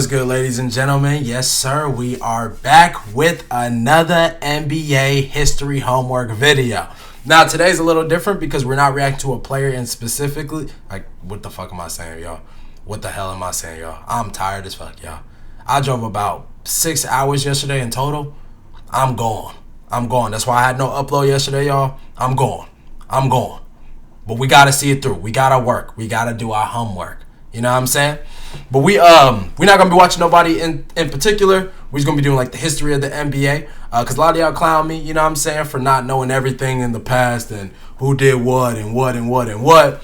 good, ladies and gentlemen? Yes, sir. We are back with another NBA history homework video. Now, today's a little different because we're not reacting to a player in specifically. Like, what the fuck am I saying, y'all? What the hell am I saying, y'all? I'm tired as fuck, y'all. I drove about 6 hours yesterday in total. I'm gone. That's why I had no upload yesterday, y'all. I'm gone. But we got to see it through. We got to work. We got to do our homework. You know what I'm saying? But we're not gonna be watching nobody in particular. We're just gonna be doing like the history of the NBA. Cause a lot of y'all clown me, you know what I'm saying, for not knowing everything in the past and who did what and what.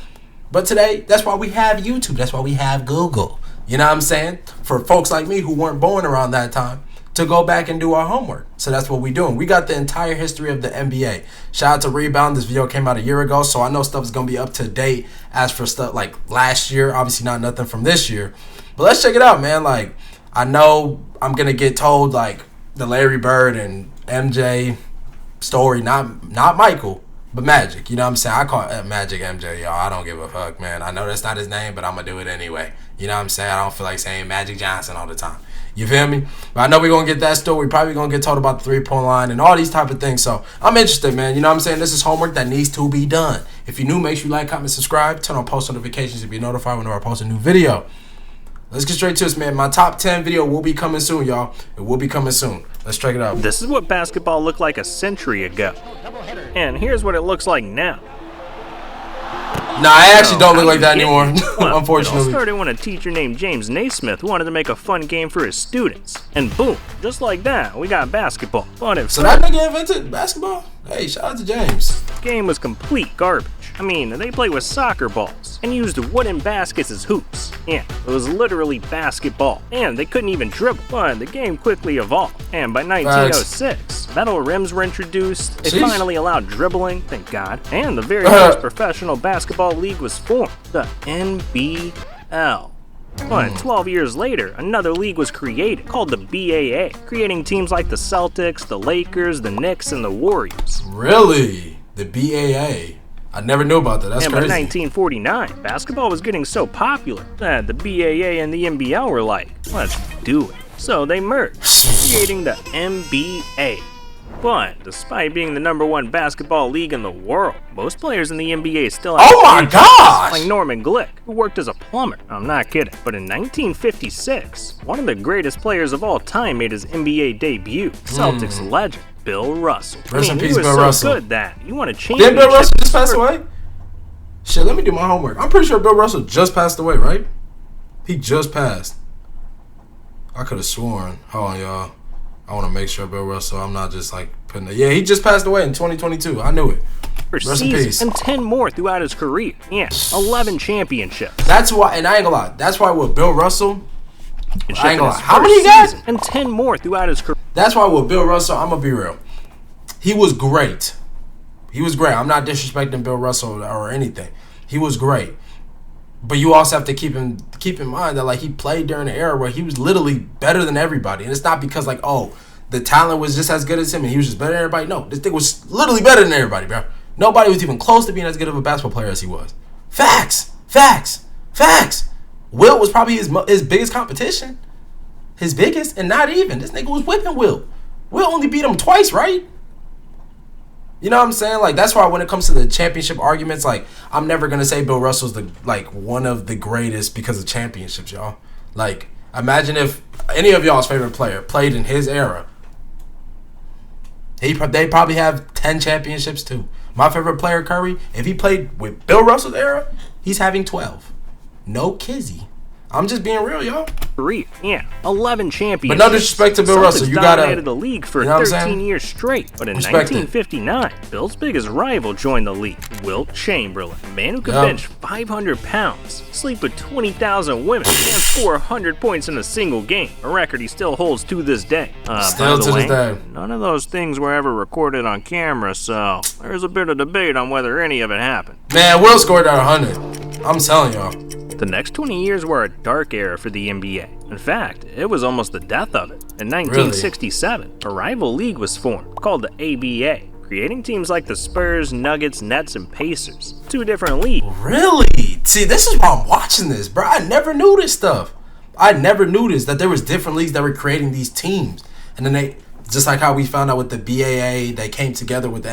But today, that's why we have YouTube. That's why we have Google. You know what I'm saying? For folks like me who weren't born around that time, to go back and do our homework. So that's what we're doing. We got the entire history of the NBA. Shout out to Rebound. This video came out a year ago, so I know stuff is going to be up to date as for stuff like last year. Obviously not nothing from this year. But let's check it out, man. Like, I know I'm going to get told, like, the Larry Bird and MJ story, not Michael, but Magic. You know what I'm saying? I call it Magic MJ, y'all. I don't give a fuck, man. I know that's not his name, but I'm going to do it anyway. You know what I'm saying? I don't feel like saying Magic Johnson all the time. You feel me? But I know we're going to get that story. We're probably going to get told about the three-point line and all these type of things. So I'm interested, man. You know what I'm saying? This is homework that needs to be done. If you're new, make sure you like, comment, subscribe. Turn on post notifications to be notified whenever I post a new video. Let's get straight to this, man. My top 10 video will be coming soon, y'all. It will be coming soon. Let's check it out. This is what basketball looked like a century ago. And here's what it looks like now. Nah, I actually don't look like that anymore, unfortunately. It all started when a teacher named James Naismith wanted to make a fun game for his students. And boom, just like that, we got basketball. But so that nigga invented basketball? Hey, shout out to James. The game was complete garbage. I mean, they played with soccer balls and used wooden baskets as hoops. Yeah, it was literally basketball. And they couldn't even dribble. But the game quickly evolved. And by 1906, metal rims were introduced. They finally allowed dribbling, thank God. And the very first professional basketball league was formed, the NBL. But 12 years later, another league was created called the BAA, creating teams like the Celtics, the Lakers, the Knicks, and the Warriors. Really? The BAA? I never knew about that. That's crazy. And by 1949, basketball was getting so popular that the BAA and the NBL were like, let's do it. So they merged, creating the NBA. But despite being the #1 basketball league in the world, most players in the NBA still have like Norman Glick, who worked as a plumber. I'm not kidding. But in 1956, one of the greatest players of all time made his NBA debut, Celtics legend Bill Russell. Rest in peace, Bill Russell. He was so good that you want to change. Did Bill Russell just pass away? Shit, let me do my homework. I'm pretty sure Bill Russell just passed away, right? He just passed. I could have sworn. Hold on, y'all. I want to make sure Bill Russell, I'm not just like putting it. Yeah, he just passed away in 2022. I knew it. Rest in peace. And 10 more throughout his career. Yeah, 11 championships. That's why, and I ain't gonna lie, that's why with Bill Russell, I ain't gonna lie. How many he got? And 10 more throughout his career. That's why with Bill Russell, I'm gonna be real. He was great. I'm not disrespecting Bill Russell or anything. He was great. But you also have to keep in mind that like he played during an era where he was literally better than everybody. And it's not because like, oh, the talent was just as good as him and he was just better than everybody. No, this thing was literally better than everybody, bro. Nobody was even close to being as good of a basketball player as he was. Facts. Wilt was probably his biggest competition. His biggest, and not even. This nigga was whipping Wilt. Wilt only beat him twice, right? You know what I'm saying? Like, that's why when it comes to the championship arguments, like, I'm never going to say Bill Russell's one of the greatest because of championships, y'all. Like, imagine if any of y'all's favorite player played in his era. They probably have 10 championships too. My favorite player, Curry, if he played with Bill Russell's era, he's having 12. No kizzy. I'm just being real, y'all. Yeah, 11 championships. But no disrespect to Bill Russell. You gotta dominated the league for 13 years straight. But in 1959, Bill's biggest rival joined the league, Wilt Chamberlain, a man who could bench 500 pounds, sleep with 20,000 women, and score 100 points in a single game, a record he still holds to this day. Still to this day. None of those things were ever recorded on camera, so there's a bit of debate on whether any of it happened. Man, Wilt scored at 100. I'm telling y'all. The next 20 years were a dark era for the NBA. In fact, it was almost the death of it. In 1967, a rival league was formed, called the ABA, creating teams like the Spurs, Nuggets, Nets, and Pacers. 2 different leagues. Really? See, this is why I'm watching this, bro. I never knew this stuff. I never noticed that there was different leagues that were creating these teams. And then they, just like how we found out with the BAA, they came together with the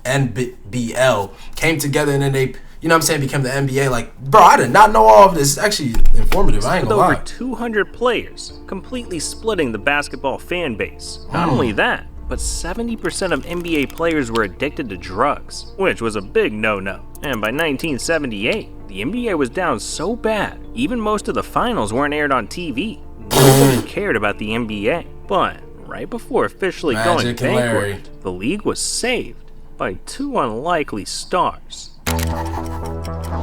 NBL, came together, and then they, you know what I'm saying, became the NBA. Like, bro, I did not know all of this. It's actually informative. I ain't gonna lie. With over 200 players, completely splitting the basketball fan base. Not only that, but 70% of NBA players were addicted to drugs, which was a big no-no. And by 1978, the NBA was down so bad, even most of the finals weren't aired on TV. Nobody cared about the NBA. But right before officially going bankrupt, the league was saved by two unlikely stars.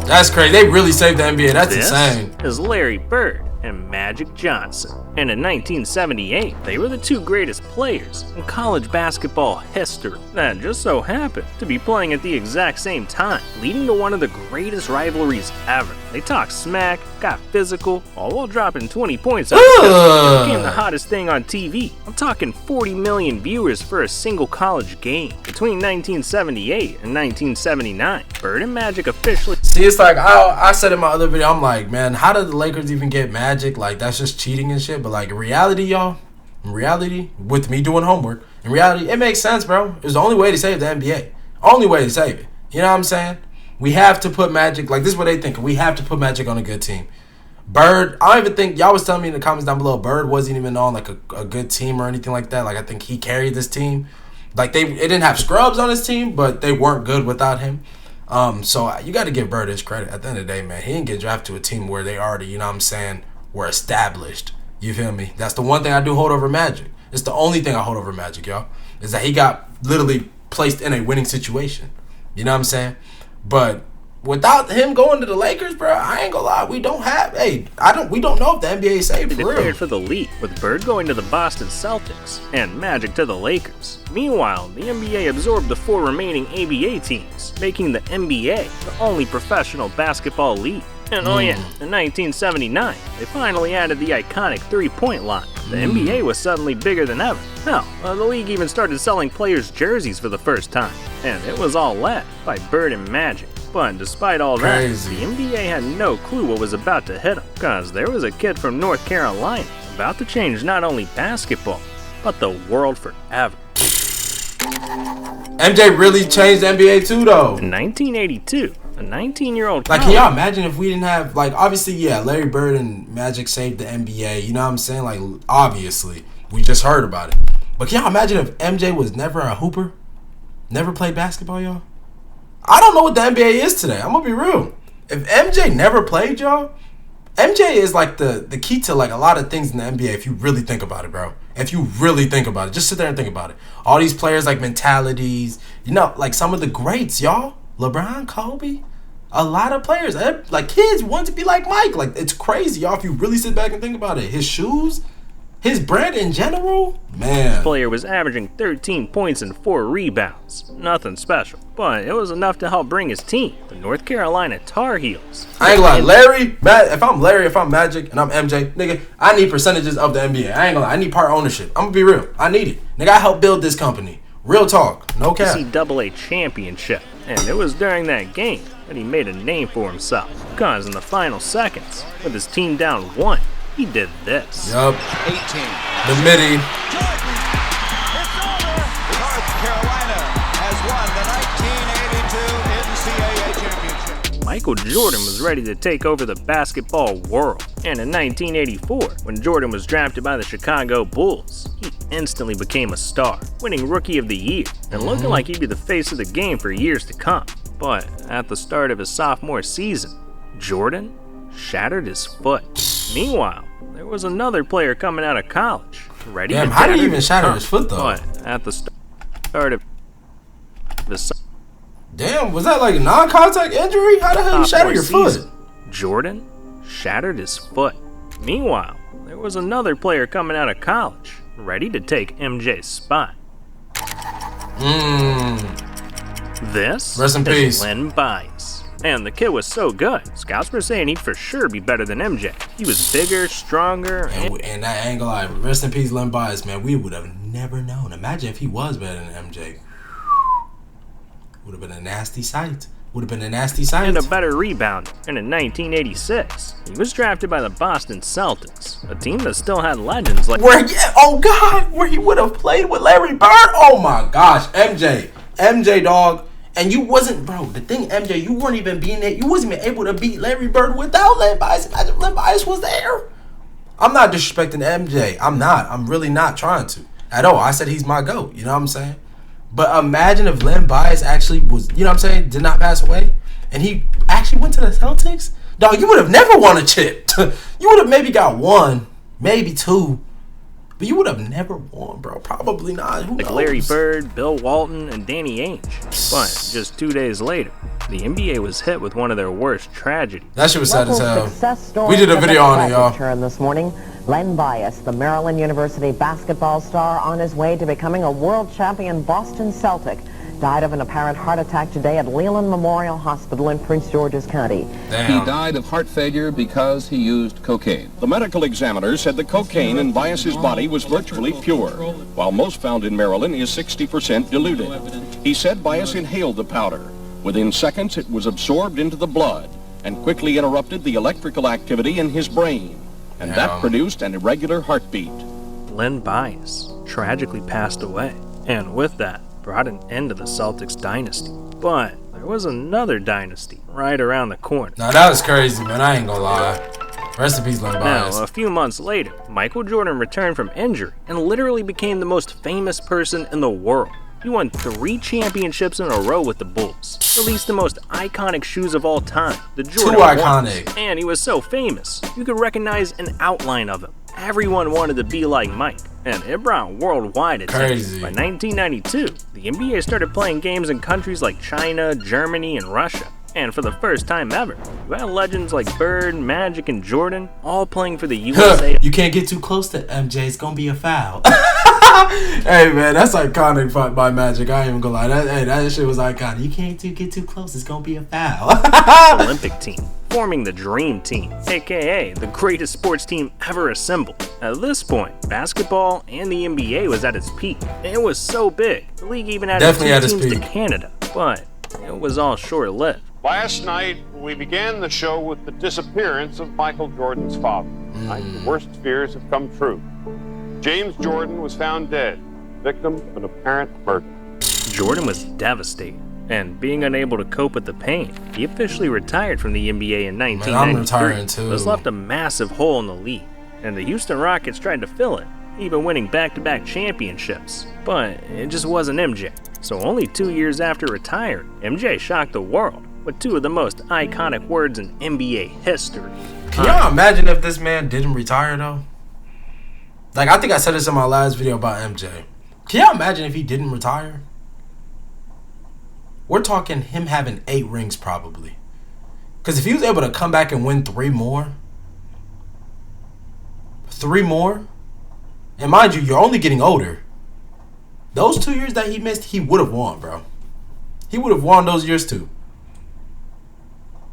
That's crazy. They really saved the NBA. That's insane. This is Larry Bird and Magic Johnson. And in 1978, they were the two greatest players in college basketball history that just so happened to be playing at the exact same time, leading to one of the greatest rivalries ever. They talked smack, got physical, all while dropping 20 points on each other. It became the hottest thing on TV. I'm talking 40 million viewers for a single college game. Between 1978 and 1979, Bird and Magic officially... See, it's like, I said in my other video, I'm like, man, how did the Lakers even get Magic? Like, that's just cheating and shit. But like, in reality, y'all, with me doing homework, in reality, it makes sense, bro. It's the only way to save the NBA. Only way to save it. You know what I'm saying? We have to put Magic, like, this is what they think. We have to put Magic on a good team. Bird, I don't even think, y'all was telling me in the comments down below, Bird wasn't even on, like, a good team or anything like that. Like, I think he carried this team. Like, it didn't have scrubs on his team, but they weren't good without him. So you got to give Bird his credit. At the end of the day, man, he didn't get drafted to a team where they already, you know what I'm saying, were established. You feel me? That's the one thing I do hold over Magic. It's the only thing I hold over Magic, y'all, is that he got literally placed in a winning situation. You know what I'm saying? But without him going to the Lakers, bro, I ain't gonna lie, we don't know if the NBA is safe for real. Declared for the league, with Bird going to the Boston Celtics and Magic to the Lakers. Meanwhile, the NBA absorbed the 4 remaining ABA teams, making the NBA the only professional basketball league. And oh yeah, in 1979, they finally added the iconic three-point line. The NBA was suddenly bigger than ever. Hell, the league even started selling players' jerseys for the first time. And it was all led by Bird and Magic. But despite all that, the NBA had no clue what was about to hit them, because there was a kid from North Carolina about to change not only basketball, but the world forever. MJ really changed the NBA too, though. In 1982, a 19-year-old... Like, can y'all imagine if we didn't have, like, obviously, yeah, Larry Bird and Magic saved the NBA, you know what I'm saying? Like, obviously, we just heard about it. But can y'all imagine if MJ was never a hooper? Never played basketball, y'all? I don't know what the NBA is today. I'm gonna be real. If MJ never played, y'all, MJ is like the key to like a lot of things in the NBA if you really think about it, bro. If you really think about it. Just sit there and think about it. All these players like mentalities, you know, like some of the greats, y'all. LeBron, Kobe, a lot of players, like kids want to be like Mike. Like, it's crazy, y'all, if you really sit back and think about it. His shoes, his brand in general, man. This player was averaging 13 points and 4 rebounds. Nothing special, but it was enough to help bring his team, the North Carolina Tar Heels. I ain't gonna lie, if I'm Larry, if I'm Magic, and I'm MJ, nigga, I need percentages of the NBA. I ain't gonna lie, I need part ownership. I'm gonna be real. I need it. Nigga, I helped build this company. Real talk, no cap. NCAA championship, and it was during that game that he made a name for himself. Because in the final seconds, with his team down 1, he did this. Yup. 18. The midi. Jordan. It's over. North Carolina has won the 1982 NCAA championship. Michael Jordan was ready to take over the basketball world. And in 1984, when Jordan was drafted by the Chicago Bulls, he instantly became a star, winning Rookie of the Year, and looking like he'd be the face of the game for years to come. But at the start of his sophomore season, Jordan shattered his foot. Meanwhile, there was another player coming out of college, ready to how did he even shatter his foot, though? But at the start of his damn, was that like a non-contact injury? How the hell you shatter your foot? Jordan shattered his foot. Meanwhile, there was another player coming out of college, ready to take MJ's spot. This Rest in is peace. Len Bias. And the kid was so good, scouts were saying he'd for sure be better than MJ. He was bigger, stronger, and I ain't gonna lie, rest in peace, Len Bias, man. We would have never known. Imagine if he was better than MJ. Would have been a nasty sight. would have been a nasty and sight. a better rebounder. And in 1986, he was drafted by the Boston Celtics, a team that still had legends like where he would have played with Larry Bird. Oh my gosh, MJ dog. And you wasn't, bro, the thing, MJ, you weren't even being there. You wasn't even able to beat Larry Bird without Len Bias. Imagine if Len Bias was there. I'm not disrespecting MJ. I'm really not trying to at all. I said he's my GOAT. You know what I'm saying? But imagine if Len Bias actually was, you know what I'm saying, did not pass away, and he actually went to the Celtics. Dog, you would have never won a chip. You would have maybe got one, maybe two, but you would have never won, bro. Probably not. Who knows? Larry Bird, Bill Walton, and Danny Ainge. But just 2 days later, the NBA was hit with one of their worst tragedies. That shit was sad as hell. We did a video on it, y'all. Turn this morning, Len Bias, the Maryland University basketball star on his way to becoming a world champion Boston Celtic, died of an apparent heart attack today at Leland Memorial Hospital in Prince George's County. Damn. He died of heart failure because he used cocaine. The medical examiner said the cocaine in Bias's body was virtually pure, while most found in Maryland is 60% diluted. He said Bias inhaled the powder. Within seconds, it was absorbed into the blood and quickly interrupted the electrical activity in his brain, and that produced an irregular heartbeat. Len Bias tragically passed away, and with that, brought an end to the Celtics dynasty. But there was another dynasty right around the corner. Now that was crazy, man. I ain't gonna lie. Rest in peace, Len Bias. Now, a few months later, Michael Jordan returned from injury and literally became the most famous person in the world. He won 3 championships in a row with the Bulls, released the most iconic shoes of all time, the Jordan 2 iconic. 1s. And he was so famous, you could recognize an outline of him. Everyone wanted to be like Mike, and it brought worldwide attention. Crazy. By 1992, the NBA started playing games in countries like China, Germany, and Russia. And for the first time ever, you had legends like Bird, Magic, and Jordan all playing for the USA. You can't get too close to MJ. It's gonna be a foul. Hey man, that's iconic by Magic. I ain't even gonna lie. That shit was iconic. You can't get too close. It's gonna be a foul. Olympic team, forming the Dream Team, aka the greatest sports team ever assembled. At this point, basketball and the NBA was at its peak. It was so big, the league even added 2 teams to Canada, but it was all short-lived. Last night, we began the show with the disappearance of Michael Jordan's father. Tonight, the worst fears have come true. James Jordan was found dead, victim of an apparent murder. Jordan was devastated, and being unable to cope with the pain, he officially retired from the NBA in 1993. Man, I'm retiring too. This left a massive hole in the league, and the Houston Rockets tried to fill it, even winning back-to-back championships. But it just wasn't MJ. So only 2 years after retiring, MJ shocked the world with 2 of the most iconic words in NBA history. Can y'all imagine if this man didn't retire though? Like, I think I said this in my last video about MJ. Can y'all imagine if he didn't retire? We're talking him having 8 rings probably. Because if he was able to come back and win 3 more, and mind you, you're only getting older. Those 2 years that he missed, he would have won, bro. He would have won those years too.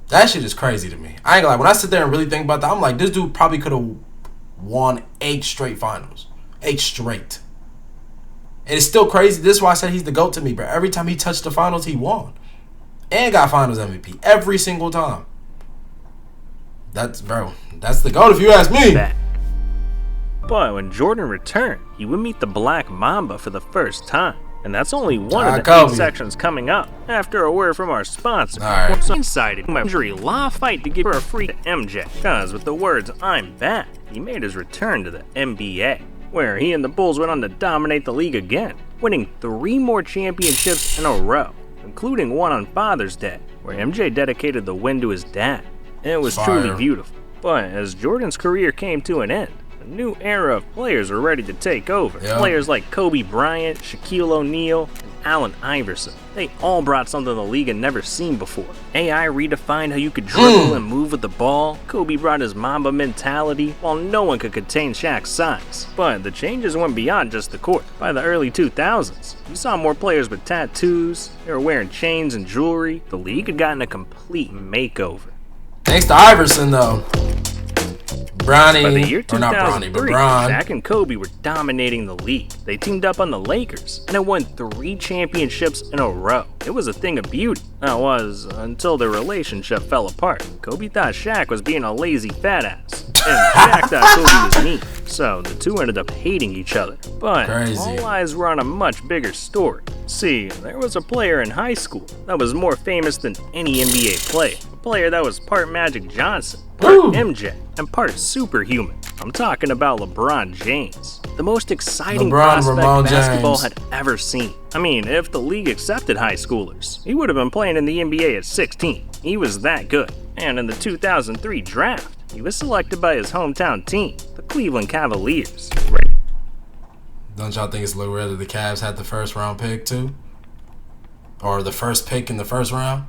That shit is crazy to me. I ain't gonna lie. When I sit there and really think about that, I'm like, this dude probably could have won 8 straight finals. 8 straight. And it's still crazy. This is why I said he's the GOAT to me, bro. Every time he touched the finals, he won. And got finals MVP. Every single time. That's the GOAT if you ask me. But when Jordan returned, he would meet the Black Mamba for the first time. And that's only one of the 8 sections coming up after a word from our sponsor. Alright. So incited my injury law fight to give her a free to MJ. Because with the words, "I'm back," he made his return to the NBA, where he and the Bulls went on to dominate the league again, winning 3 more championships in a row, including one on Father's Day, where MJ dedicated the win to his dad. It was truly beautiful. But as Jordan's career came to an end, a new era of players were ready to take over. Yeah. Players like Kobe Bryant, Shaquille O'Neal, and Allen Iverson. They all brought something the league had never seen before. AI redefined how you could dribble and move with the ball. Kobe brought his Mamba mentality, while no one could contain Shaq's size. But the changes went beyond just the court. By the early 2000s, you saw more players with tattoos, they were wearing chains and jewelry. The league had gotten a complete makeover. Thanks to Iverson, though. Bronny, By the year or not Bronny, 2003, but Bron. Shaq and Kobe were dominating the league. They teamed up on the Lakers, and it won 3 championships in a row. It was a thing of beauty. That was, until their relationship fell apart. Kobe thought Shaq was being a lazy fat ass, and Shaq thought Kobe was mean. So the two ended up hating each other. But all eyes were on a much bigger story. See, there was a player in high school that was more famous than any NBA player. A player that was part Magic Johnson, part MJ, and part superhuman. I'm talking about LeBron James. The most exciting prospect basketball had ever seen. I mean, if the league accepted high schoolers, he would have been playing in the NBA at 16. He was that good. And in the 2003 draft, he was selected by his hometown team, the Cleveland Cavaliers. Don't y'all think it's a little weird that the Cavs had the first round pick too? Or the first pick in the first round?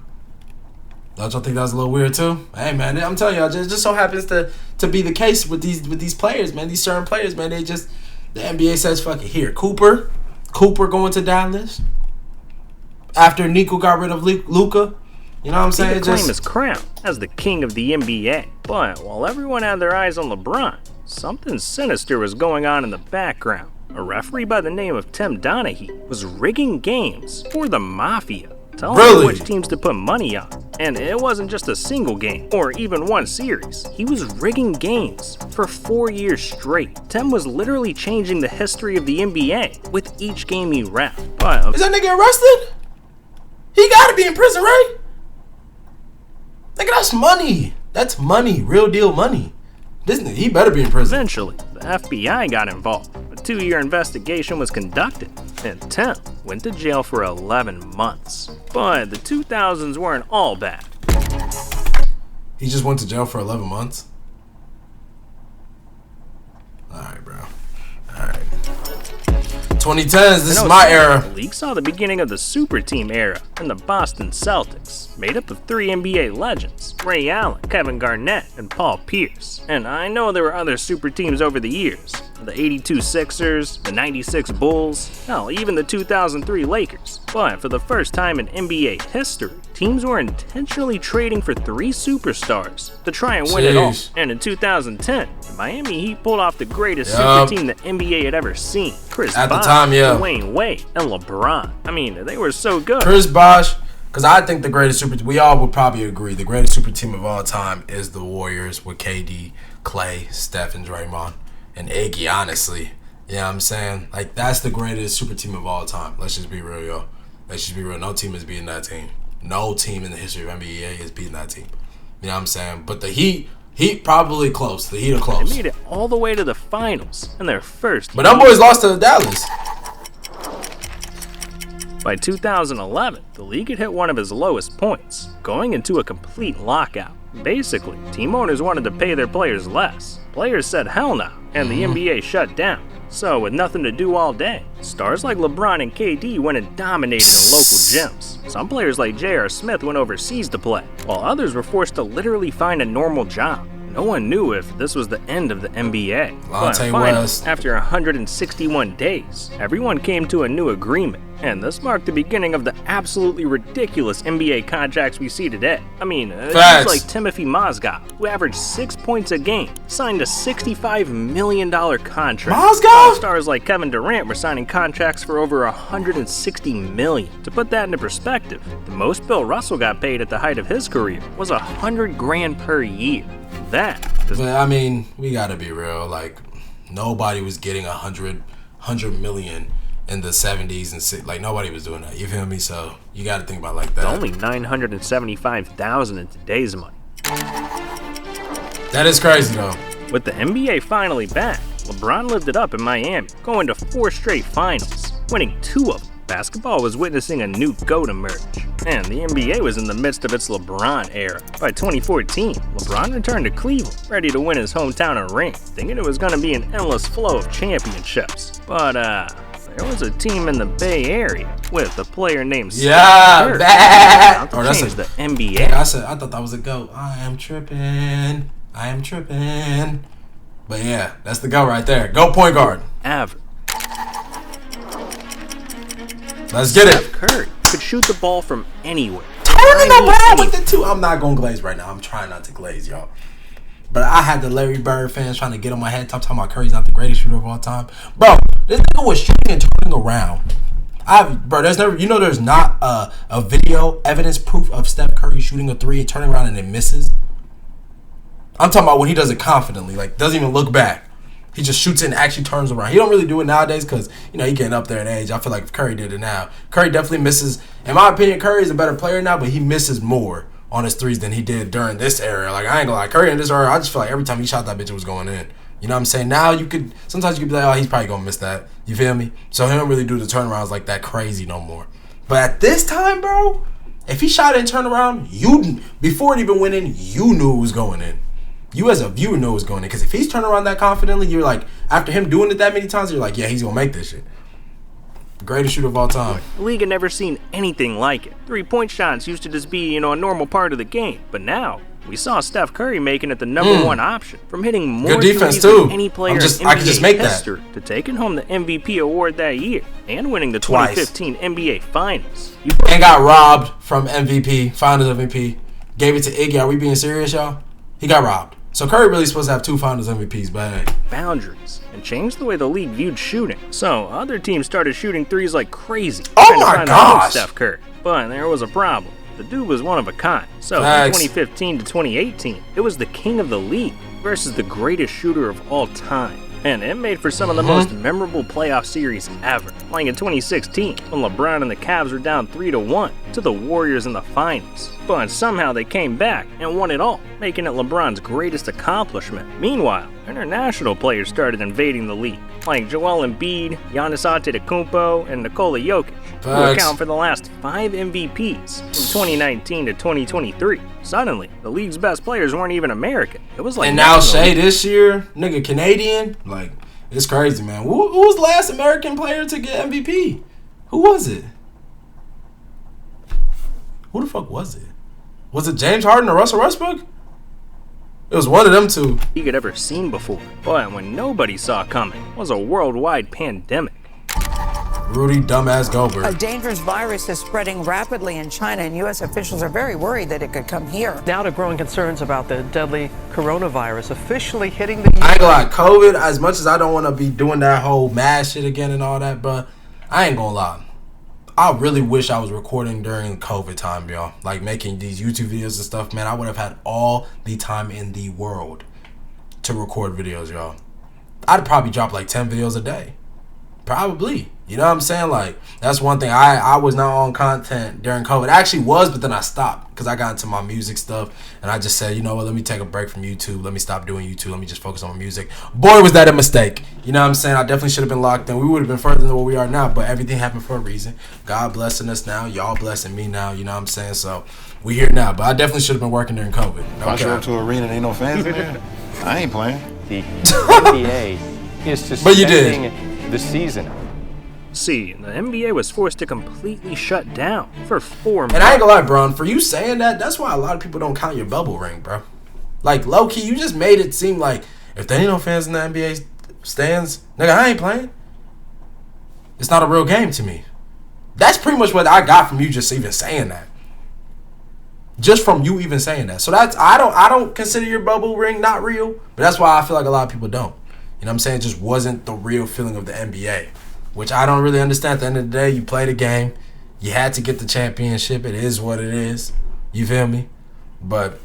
Don't y'all think that was a little weird too? Hey man, I'm telling y'all, just so happens to be the case with these players, man. These certain players, man, the NBA says fuck it. Here, Cooper going to Dallas. After Nico got rid of Luka. You know what I'm saying? He could claim his crown as the king of the NBA. But while everyone had their eyes on LeBron, something sinister was going on in the background. A referee by the name of Tim Donaghy was rigging games for the Mafia, telling them which teams to put money on. And it wasn't just a single game, or even one series. He was rigging games for 4 years straight. Tim was literally changing the history of the NBA with each game he reffed. Is that nigga arrested? He gotta be in prison, right? Nigga, that's money. That's money. Real deal money. This nigga, he better be in prison. Eventually, the FBI got involved. A 2-year investigation was conducted, and Tim went to jail for 11 months. But the 2000s weren't all bad. He just went to jail for 11 months? Alright, bro. Alright. 2010s, this is my era. The league saw the beginning of the super team era and the Boston Celtics, made up of 3 NBA legends, Ray Allen, Kevin Garnett, and Paul Pierce. And I know there were other super teams over the years, the 82 Sixers, the 96 Bulls, hell, even the 2003 Lakers. But for the first time in NBA history, teams were intentionally trading for 3 superstars to try and win it all. And in 2010, the Miami Heat pulled off the greatest super team the NBA had ever seen. Chris Bosh, Dwayne Wade, and LeBron. I mean, they were so good. Chris Bosh, because I think the greatest super, we all would probably agree, the greatest super team of all time is the Warriors with KD, Clay, Steph, and Draymond, and Iggy, honestly. You know what I'm saying? Like, that's the greatest super team of all time. Let's just be real, yo. Let's just be real. No team is beating that team. No team in the history of NBA is beating that team. You know what I'm saying? But the Heat probably close. The Heat are close. They made it all the way to the finals in their first year. But them boys lost to Dallas. By 2011, the league had hit one of its lowest points, going into a complete lockout. Basically, team owners wanted to pay their players less. Players said hell no, and the NBA shut down. So, with nothing to do all day, stars like LeBron and KD went and dominated in local gyms. Some players like J.R. Smith went overseas to play, while others were forced to literally find a normal job. No one knew if this was the end of the NBA. But finally, after 161 days, everyone came to a new agreement. And this marked the beginning of the absolutely ridiculous NBA contracts we see today. I mean, guys like Timothy Mozgov, who averaged 6 points a game, signed a $65 million contract. Mozgov? Stars like Kevin Durant were signing contracts for over $160 million. To put that into perspective, the most Bill Russell got paid at the height of his career was $100 grand per year. But I mean, we gotta be real. Like, nobody was getting $100 million in the 70s and like nobody was doing that. You feel me? So you got to think about it like that. It's only $975,000 in today's money. That is crazy though. With the NBA finally back, LeBron lived it up in Miami, going to 4 straight finals, winning 2 of them. Basketball was witnessing a new GOAT emerge, and the NBA was in the midst of its LeBron era. By 2014, LeBron returned to Cleveland, ready to win his hometown a ring, thinking it was going to be an endless flow of championships. But there was a team in the Bay Area with a player named Steph Curry. That's the NBA. Yeah, I thought that was a GOAT. I am tripping. But yeah, that's the GOAT right there. GOAT point guard. Average. Let's get it. Curry could shoot the ball from anywhere. Turning around with the 2. I'm not gonna glaze right now. I'm trying not to glaze, y'all. But I had the Larry Bird fans trying to get on my head, talking about Curry's not the greatest shooter of all time. Bro, this nigga was shooting and turning around. There's not a video evidence proof of Steph Curry shooting a three and turning around and it misses. I'm talking about when he does it confidently, like doesn't even look back. He just shoots it and actually turns around. He don't really do it nowadays because, he getting up there in age. I feel like if Curry did it now, Curry definitely misses. In my opinion, Curry is a better player now, but he misses more on his threes than he did during this era. Like, I ain't gonna lie, Curry in this era, I just feel like every time he shot that bitch, it was going in. You know what I'm saying? Now sometimes you could be like, oh, he's probably gonna miss that. You feel me? So he don't really do the turnarounds like that crazy no more. But at this time, bro, if he shot it and turned around, before it even went in, you knew it was going in. You as a viewer know it's going in. Because if he's turning around that confidently, you're like, after him doing it that many times, you're like, yeah, he's going to make this shit. Greatest shooter of all time. The league had never seen anything like it. 3-point shots used to just be, a normal part of the game. But now, we saw Steph Curry making it the number one option. From hitting more good defense threes too. than any player in NBA history to taking home the MVP award that year and winning the 2015 NBA Finals. And got robbed from MVP, Finals MVP. Gave it to Iggy. Are we being serious, y'all? He got robbed. So Curry really supposed to have 2 Finals MVPs, but hey. Boundaries and changed the way the league viewed shooting. So other teams started shooting threes like crazy. Oh my gosh! Steph Curry. But there was a problem. The dude was one of a kind. So from 2015 to 2018, it was the king of the league versus the greatest shooter of all time. And it made for some of the most memorable playoff series ever. Like in 2016, when LeBron and the Cavs were down 3-1 to the Warriors in the finals. But somehow they came back and won it all, making it LeBron's greatest accomplishment. Meanwhile, international players started invading the league, like Joel Embiid, Giannis Antetokounmpo, and Nikola Jokic, who account for the last 5 MVPs from 2019 to 2023. Suddenly, the league's best players weren't even American. It was like, and now Shea this year, nigga, Canadian. Like, it's crazy, man. Who was the last American player to get MVP? Who was it? Who the fuck was it? Was it James Harden or Russell Westbrook? It was one of them two. He could ever seen before, but when nobody saw coming was a worldwide pandemic. Rudy dumbass Gobert. A dangerous virus is spreading rapidly in China, and U.S. officials are very worried that it could come here. Now to growing concerns about the deadly coronavirus officially hitting the U.S. I ain't gonna lie, COVID, as much as I don't want to be doing that whole mask shit again and all that, but I ain't gonna lie. I really wish I was recording during COVID time, y'all. Like making these YouTube videos and stuff, man. I would have had all the time in the world to record videos, y'all. I'd probably drop like 10 videos a day. Probably. You know what I'm saying? Like, that's one thing. I was not on content during COVID. I actually was, but then I stopped because I got into my music stuff. And I just said, you know what? Let me take a break from YouTube. Let me stop doing YouTube. Let me just focus on music. Boy, was that a mistake. You know what I'm saying? I definitely should have been locked in. We would have been further than what we are now. But everything happened for a reason. God blessing us now. Y'all blessing me now. You know what I'm saying? So, we here now. But I definitely should have been working during COVID. If I show up to an arena and ain't no fans in there, I ain't playing. The NBA is suspending the season. See, the NBA was forced to completely shut down for 4 months. And I ain't gonna lie, bro, for you saying that, that's why a lot of people don't count your bubble ring, bro. Like, low-key, you just made it seem like if there ain't no fans in the NBA stands, nigga, I ain't playing. It's not a real game to me. That's pretty much what I got from you just even saying that. Just from you even saying that. So that's I don't consider your bubble ring not real, but that's why I feel like a lot of people don't. You know what I'm saying? It just wasn't the real feeling of the NBA. Which I don't really understand. At the end of the day, you play the game. You had to get the championship. It is what it is. You feel me? But,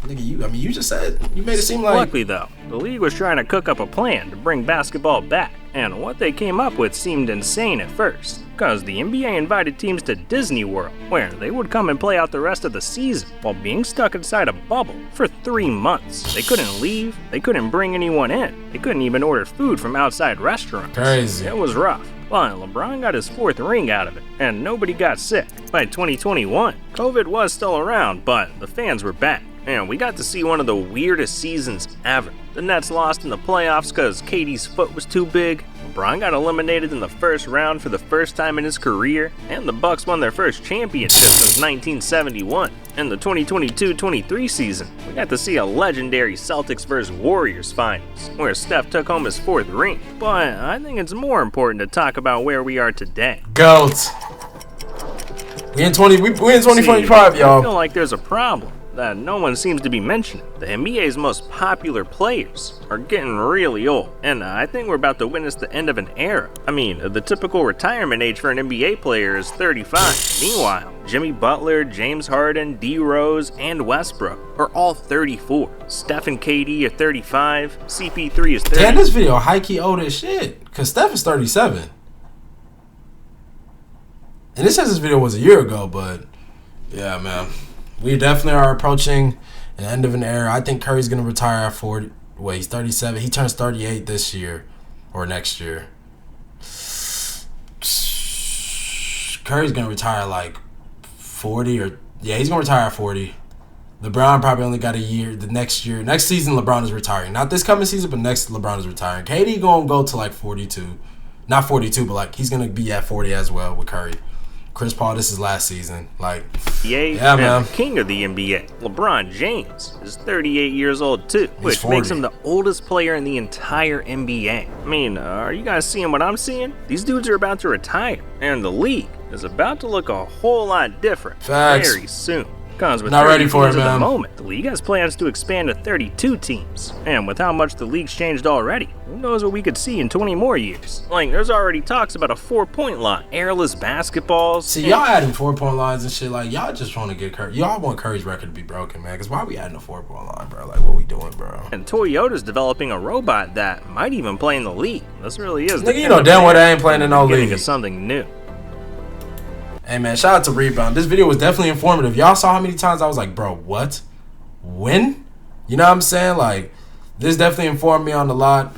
nigga, you just said, you made it seem like... Luckily, though, the league was trying to cook up a plan to bring basketball back. And what they came up with seemed insane at first. Because the NBA invited teams to Disney World, where they would come and play out the rest of the season while being stuck inside a bubble for 3 months. They couldn't leave, they couldn't bring anyone in, they couldn't even order food from outside restaurants. Crazy. It was rough. But LeBron got his 4th ring out of it, and nobody got sick. By 2021, COVID was still around, but the fans were back. And we got to see one of the weirdest seasons ever. The Nets lost in the playoffs because KD's foot was too big. LeBron got eliminated in the first round for the first time in his career. And the Bucks won their first championship since 1971. In the 2022-23 season, we got to see a legendary Celtics vs. Warriors finals, where Steph took home his 4th ring. But I think it's more important to talk about where we are today. GOAT. We in 2025, y'all. I feel like there's a problem. that no one seems to be mentioning. The NBA's most popular players are getting really old, and I think we're about to witness the end of an era. I mean, the typical retirement age for an NBA player is 35. Meanwhile, Jimmy Butler, James Harden, D. Rose, and Westbrook are all 34. Steph and KD are 35. CP3 is 30. Damn, this video high-key old as shit, because Steph is 37. And this says this video was a year ago, but yeah, man. We definitely are approaching the end of an era. I think Curry's going to retire at 40. Wait, he's 37. He turns 38 this year or next year. Curry's going to retire like 40 or... Yeah, he's going to retire at 40. LeBron probably only got a year. The next year. Next season, LeBron is retiring. Not this coming season, but next LeBron is retiring. KD going to go to like 42. Not 42, but like he's going to be at 40 as well with Curry. Chris Paul, this is last season. Like, yeah, man. King of the NBA, LeBron James, is 38 years old too, which makes him the oldest player in the entire NBA. I mean, are you guys seeing what I'm seeing? These dudes are about to retire, and the league is about to look a whole lot different very soon. Cause with not ready for it, man. At the moment, the league has plans to expand to 32 teams, and with how much the league's changed already, who knows what we could see in 20 more years. Like, there's already talks about a 4-point line, airless basketballs. See, y'all adding 4-point lines and shit. Like, y'all just want to get Curry. Y'all want Curry's record to be broken, man. Because why are we adding a 4-point line, bro? Like, what we doing, bro? And Toyota's developing a robot that might even play in the league. This really is. Nigga, you know damn well they ain't playing in no league. Getting to something new. Hey, man, shout out to Rebound. This video was definitely informative. Y'all saw how many times I was like, bro, what? When? You know what I'm saying? Like, this definitely informed me on a lot.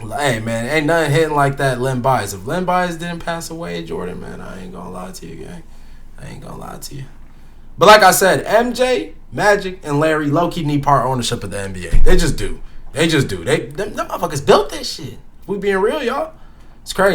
Hey, man, ain't nothing hitting like that Len Bias. If Len Bias didn't pass away, Jordan, man, I ain't gonna lie to you, gang. I ain't gonna lie to you. But like I said, MJ, Magic, and Larry low-key need part ownership of the NBA. They just do. They just do. Them motherfuckers built that shit. We being real, y'all. It's crazy.